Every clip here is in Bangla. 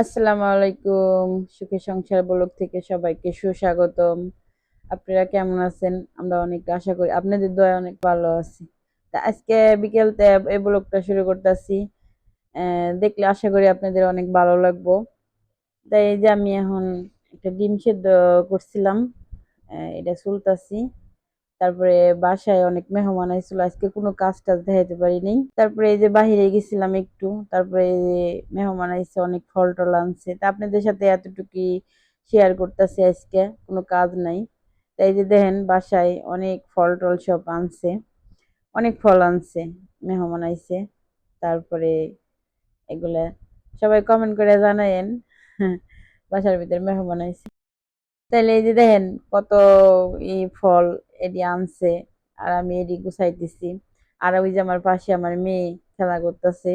আসসালামু আলাইকুম। সুখী সংসার ব্লগ থেকে সবাইকে সুস্বাগতম। আপনারা কেমন আছেন? আমরা অনেক আশা করি আপনাদের দয়ায় অনেক ভালো আছি। তা আজকে বিকেলতে এই ব্লগটা শুরু করতেছি। দেখলে আশা করি আপনাদের অনেক ভালো লাগবো। তাই এই যে আমি এখন একটা ডিম সেদ্ধ করছিলাম। এটা চুলতাছি। তারপরে বাসায় অনেক মেহমান আইছিল, আজকে কোনো কাজ টাজ দেখাইতে পারিনি। তারপরে এই যে বাহিরে গেছিলাম একটু, তারপরে এই যে মেহমান আইছে, অনেক ফল টল আনছে, তা আপনাদের সাথে এতটুকুই শেয়ার করতেছি। আজকে কোনো কাজ নাই, তাই যে দেখেন বাসায় অনেক ফল টল সব আনছে, অনেক ফল আনছে, মেহমান আইছে। তারপরে এগুলা সবাই কমেন্ট করে জানায়েন। বাসার ভিতরে মেহমান আইছে, তাইলে এই যে দেখেন কত ফল এডি আনছে, আর আমি এডি গুছাইতেছি। আর ওই যে আমার পাশে আমার মেয়ে খেলা করতেছে,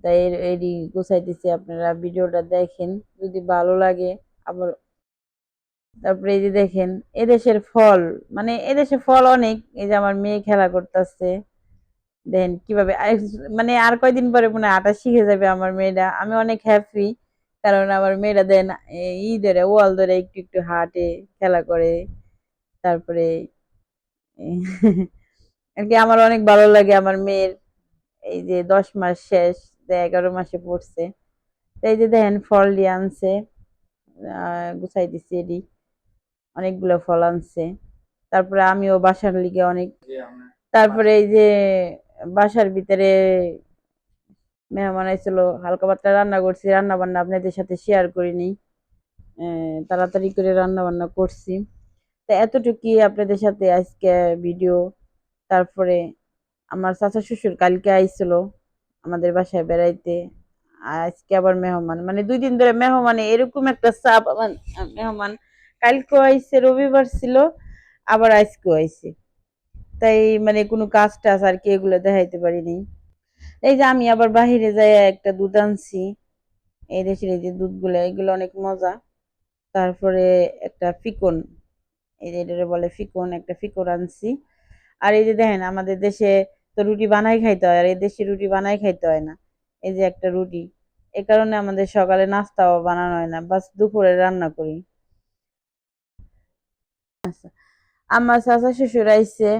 তাই এডি গুছাইতেছি। আপনারা ভিডিওটা দেখেন যদি ভালো লাগে। আবার তারপরে এই যে দেখেন এদেশের ফল, মানে এদেশে ফল অনেক। এই যে আমার মেয়ে খেলা করতেছে, দেন কিভাবে মানে আর কয়দিন পরে মনে হয় আটা শিখে যাবে আমার মেয়েটা। আমি অনেক হ্যাপি, কারণ আমার মেয়েটা দেন ই ধরে ওয়াল ধরে একটু একটু হাঁটে, খেলা করে। তারপরে আর কি আমার অনেক ভালো লাগে আমার মেয়ের। এই যে 10 মাস শেষ, 11 মাসে পড়ছে। তো এই যে দেখেন ফল দিয়ে আনছে, গুছাই দিছি এডি, অনেকগুলো ফল আনছে। তারপরে আমিও বাসার লিগে অনেক, তারপরে এই যে বাসার ভিতরে মেহমান আইছিল, হালকা পাতলা রান্না করছি। রান্না বান্না আপনাদের সাথে শেয়ার করিনি, তাড়াতাড়ি করে রান্না বান্না করছি। তো এতটুকুই আপনাদের সাথে আজকে ভিডিও। তারপরে আমার চাচা শ্বশুর কালকে আইছিল আমাদের বাসায় বেড়াইতে। আজকে আবার মেহমান, মানে 2 দিন ধরে মেহমানে এরকম একটা চাপ। আমার মেহমান কালকেও আইছে, রবিবার ছিল, আবার আজকেও আইছে। তাই মানে কোনো কাজ টাজ আর কি এগুলো দেখাইতে পারিনি। এই যে আমি আবার বাহিরে যাই একটা দুধ আনছি, এই দেশের এই যে দুধগুলো, এগুলো অনেক মজা। তারপরে একটা ফিকন, এই যে এটারে বলে ফিকন, একটা ফিকন আনছি। আর এই যে দেখেন আমাদের দেশে তো রুটি বানাই খাইতে হয়, আর এই দেশে রুটি বানাই খাইতে হয় না। এই যে একটা রুটি, এই কারণে আমাদের সকালে নাস্তাও বানানো হয় না, বাস দুপুরে রান্না করি। আমার চাচা শ্বশুর আইছে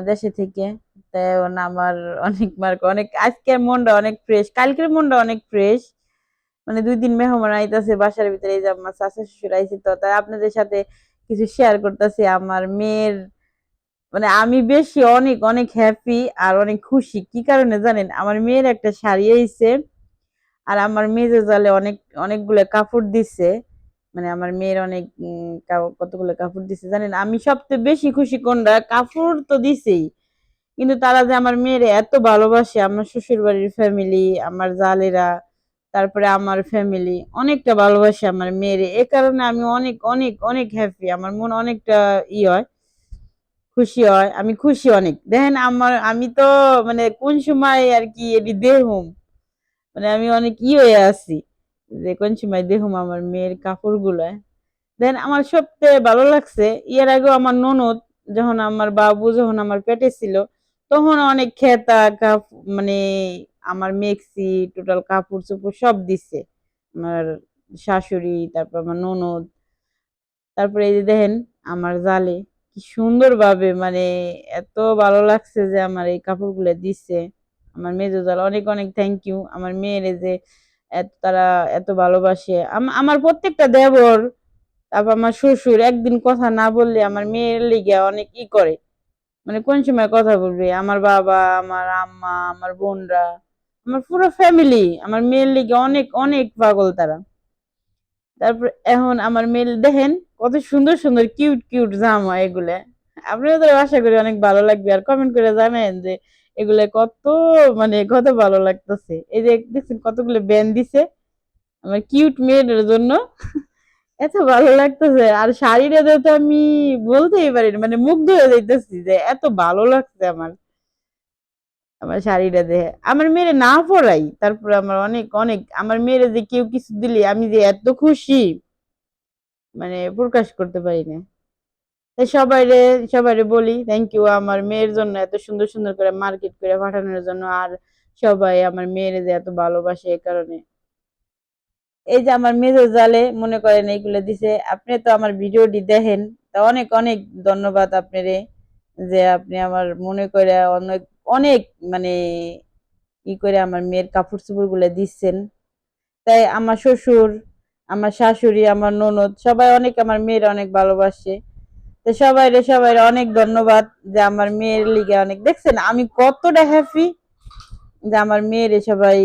দেশে থেকে। তাই আমার অনেক মার্ক অনেক, আজকের মনটা অনেক ফ্রেশ, কালকের মনটা অনেক ফ্রেশ। মানে 2 দিন মেহমান আইতাছে বাসার ভিতরে। এই যে আমার চাচা শ্বশুর আইছে, তো তাই আপনাদের সাথে কিছু শেয়ার করতেছি আমার মেয়ের। মানে আমি বেশি অনেক অনেক হ্যাপি আর অনেক খুশি। কি কারণে জানেন? আমার মেয়ের একটা শাড়ি আইছে, আর আমার মেজো জালে অনেক অনেকগুলো কাপড় দিছে। মানে আমার মেয়ের অনেক কতগুলো কাপড় দিছে জানেন? আমি সবচেয়ে বেশি খুশি কোনটা, কাপড় তো দিছেই, কিন্তু তারা যে আমার মেয়েরে এত ভালোবাসে, আমার শ্বশুর বাড়ির ফ্যামিলি, আমার জালেরা, তারপরে আমার ফ্যামিলি অনেকটা ভালোবাসে আমার মেয়েরে। এ কারণে আমি অনেক অনেক অনেক হ্যাপি, আমার মন অনেকটা হয়, খুশি হয়। আমি খুশি অনেক। দেখেন আমার, আমি তো মানে কোন সময় আর কি এটি দেহম, মানে আমি অনেক হয়ে আছি যে কোন সময় দেখুম আমার মেয়ের কাপড় গুলা। দেন আমার সবচেয়ে ভালো লাগছে, এর আগেও আমার ননদ যখন, আমার বাবু যখন আমার পেটে ছিল, তখন অনেক খেতা মানে আমার মেক্সি টোটাল কাপড় চোপড় সব দিছে আমার শাশুড়ি, তারপর আমার ননদ। তারপরে এই যে দেখেন আমার জালে কি সুন্দর ভাবে, মানে এত ভালো লাগছে যে আমার এই কাপড়গুলো দিচ্ছে আমার মেজো জাল। অনেক অনেক থ্যাংক ইউ আমার মেয়ের, যে তারা এত ভালোবাসে। আমার প্রত্যেকটা দেবর, তারপর আমার শ্বশুর একদিন কথা না বললে আমার মেয়ের লিগে অনেক করে, মানে কোন সময় কথা বলবে। আমার বাবা, আমার আম্মা, আমার বোনরা, আমার পুরো ফ্যামিলি আমার মেয়ের লিগে অনেক অনেক পাগল তারা। তারপর এখন আমার মেয়ে দেখেন কত সুন্দর সুন্দর কিউট কিউট জামা এগুলা। আপনাদের আশা করি অনেক ভালো লাগবে, আর কমেন্ট করে জানেন যে এগুলা কত, মানে কত ভালো লাগতেছে। এই যে দেখছেন কতগুলো ব্যান্ড দিছে আমার কিউট মেয়েদের জন্য, এত ভালো লাগতেছে। আর শাড়িটা তো আমি বলতেই পারি না, মানে মুগ্ধ হয়ে যাইতেছি যে এত ভালো লাগছে আমার, আমার শাড়িটা দেখে। আমার মেয়েরে না পরাই, তারপরে আমার অনেক অনেক, আমার মেয়েরে যে কেউ কিছু দিলে আমি যে এত খুশি, মানে প্রকাশ করতে পারি না। তাই সবাইরে বলি থ্যাংক ইউ আমার মেয়ের জন্য, এত সুন্দর সুন্দর করে মার্কেট করে পাঠানোর জন্য। আর সবাই আমার মেয়ের যে এত ভালোবাসে, এ কারণে এই যে আমার মেজো জালে মনে করেন এইগুলো দিছে, আপনি তো আমার ভিডিওটি দেখেন, তা অনেক অনেক ধন্যবাদ আপনারে, যে আপনি আমার মনে করে অনেক অনেক মানে করে আমার মেয়ের কাপড় চোপড় গুলো দিচ্ছেন। তাই আমার শ্বশুর, আমার শাশুড়ি, আমার ননদ সবাই অনেক আমার মেয়ের অনেক ভালোবাসে। তো সবাই অনেক ধন্যবাদ, যে আমার মেয়ের লিগে অনেক দেখছেন আমি কতটা হ্যাপি যে আমার মেয়ের সবাই